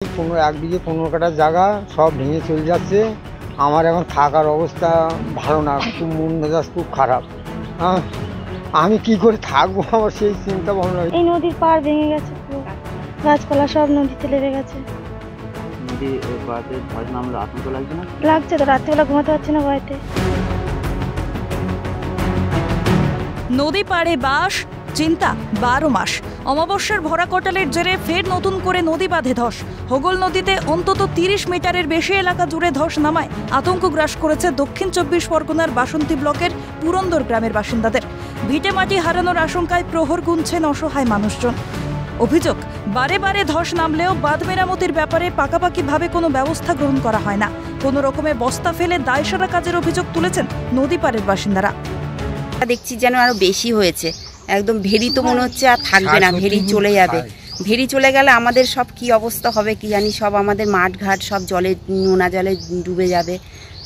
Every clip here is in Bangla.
এক বিঘে 15 কাঠা জায়গা সব ভেঙে চলে যাচ্ছে। আমার এখন থাকার অবস্থা ভালো না, খুব মন মেজাজ খুব খারাপ। হ্যাঁ, আমি কি করে থাকবো, আমার সেই চিন্তা ভাবনা। এই নদীর পাড় ভেঙে গেছে, গাছপালা সব নদীতে লেগে গেছে। নদী পাড়ে ধস নামলে আতঙ্ক লাগছে না? লাগছে তো, রাত্রিবেলা ঘুমাতে পারছি না ভয়তে। নদী পাড়ে বাস, চিন্তা 12 মাস। অমাবস্যার ভরা কটালের জেরে ফের নতুন করে নদী বাঁধে ধস। হোগল নদীতে অন্তত 30 মিটারের বেশি এলাকা জুড়ে ধস নামায় আতঙ্ক গ্রাস করেছে দক্ষিণ 24 পরগনার বাসন্তী ব্লকের পুরন্দর গ্রামের বাসিন্দাদের। ভিটে মাটি হারানোর আশঙ্কায় প্রহর গুনছেন অসহায় মানুষজন। অভিযোগ, বারে বারে ধস নামলেও বাঁধ মেরামতির ব্যাপারে পাকাপাকিভাবে কোনো ব্যবস্থা গ্রহণ করা হয় না। কোনো রকমে বস্তা ফেলে দায়সারা কাজের অভিযোগ তুলেছেন নদী পাড়ের বাসিন্দারা। দেখছি যেন আরো বেশি হয়েছে, একদম ভেরি তো মনে হচ্ছে আর থাকবে না, ভেরি চলে যাবে। ভেরি চলে গেলে আমাদের সব কি অবস্থা হবে কি জানি, সব আমাদের মাঠ ঘাট সব জলে, নোনা জলে ডুবে যাবে।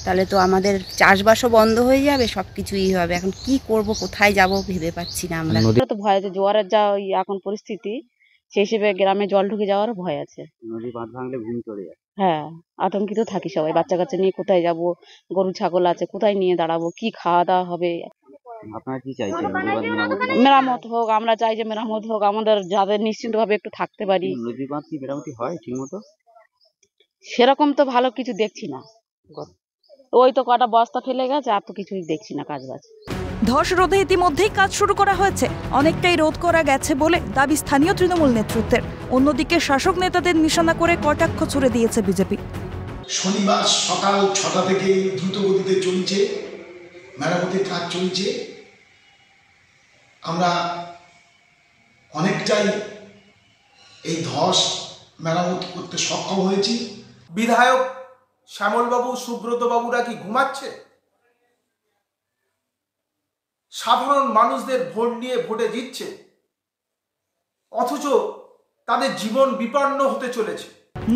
তাহলে তো আমাদের চাষবাসও বন্ধ হয়ে যাবে, সব কিছুই হবে। এখন কি করব, কোথায় যাব ভেবে পাচ্ছি না আমরা। তো ভয় আছে, জোয়ারের যা এখন পরিস্থিতি, সেই হিসেবে গ্রামে জল ঢুকে যাওয়ারও ভয় আছে। নদী বাঁধ ভাঙলে ঘুম চলে যায়। হ্যাঁ, আতঙ্কিত থাকি সবাই। বাচ্চা কাচ্চা নিয়ে কোথায় যাব, গরু ছাগল আছে, কোথায় নিয়ে দাঁড়াবো, কি খাওয়া দাওয়া হবে। আপনারা কি চাইছেন? নদী বাঁধ মেরামতি? মেরামত হোক, আমরা চাই যে মেরামত হোক, আমাদের যাদের নিশ্চিন্ত ভাবে একটু থাকতে পারি। নদী বাঁধ কি মেরামতি হয় ঠিক মতো? সেরকম তো ভালো কিছু দেখছি না, ওই তো কটা বস্তা ফেলে গেছে, আর তো কিছুই দেখছি না কাজ বাজ। ধস রোধে ইতিমধ্যেই কাজ শুরু করা হয়েছে, অনেকটাই রোধ করা গেছে বলে দাবি স্থানীয় তৃণমূল নেতৃত্বের। অন্যদিকে শাসক নেতাদের নিশানা করে কটাক্ষ ছুড়ে দিয়েছে বিজেপি। শনিবার সকাল 6টা থেকে দ্রুত গতিতে চলছে, মেরামতির কাজ চলছে। আমরা অনেকটাই এই ধস মেরামত করতে সক্ষম হয়েছি। বিধায়ক শ্যামলবাবু, সুব্রতবাবুরা কি ঘুমাচ্ছে? সাধারণ মানুষদের ভোট নিয়ে ভোটে জিতছে, অথচ তাদের জীবন বিপন্ন হতে চলেছে।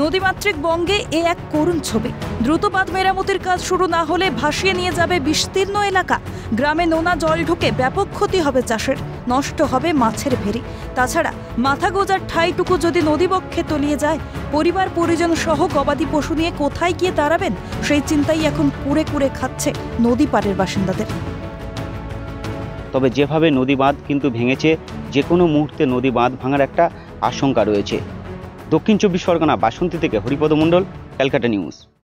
নদীমাতৃক বঙ্গে এ এক করুণ ছবি। দ্রুত বাঁধ মেরামতির কাজ শুরু না হলে ভাসিয়ে নিয়ে যাবে বিস্তীর্ণ এলাকা। গ্রামে নোনা জল ঢুকে ব্যাপক ক্ষতি হবে চাষের, নষ্ট হবে মাছের ভেরি। তাছাড়া মাথা গোজার ঠাইটুকু যদি নদীবক্ষে তলিয়ে যায়, পরিবার পরিজন সহ গবাদি পশু নিয়ে কোথায় গিয়ে দাঁড়াবেন, সেই চিন্তাই এখন কুড়ে কুড়ে খাচ্ছে নদী পাড়ের বাসিন্দাদের। তবে যেভাবে নদী বাঁধ কিন্তু ভেঙেছে, যে কোনো মুহূর্তে নদী বাঁধ ভাঙার একটা আশঙ্কা রয়েছে। দক্ষিণ 24 পরগনা বাসন্তী থেকে হরিপদ মণ্ডল, ক্যালকাটা নিউজ।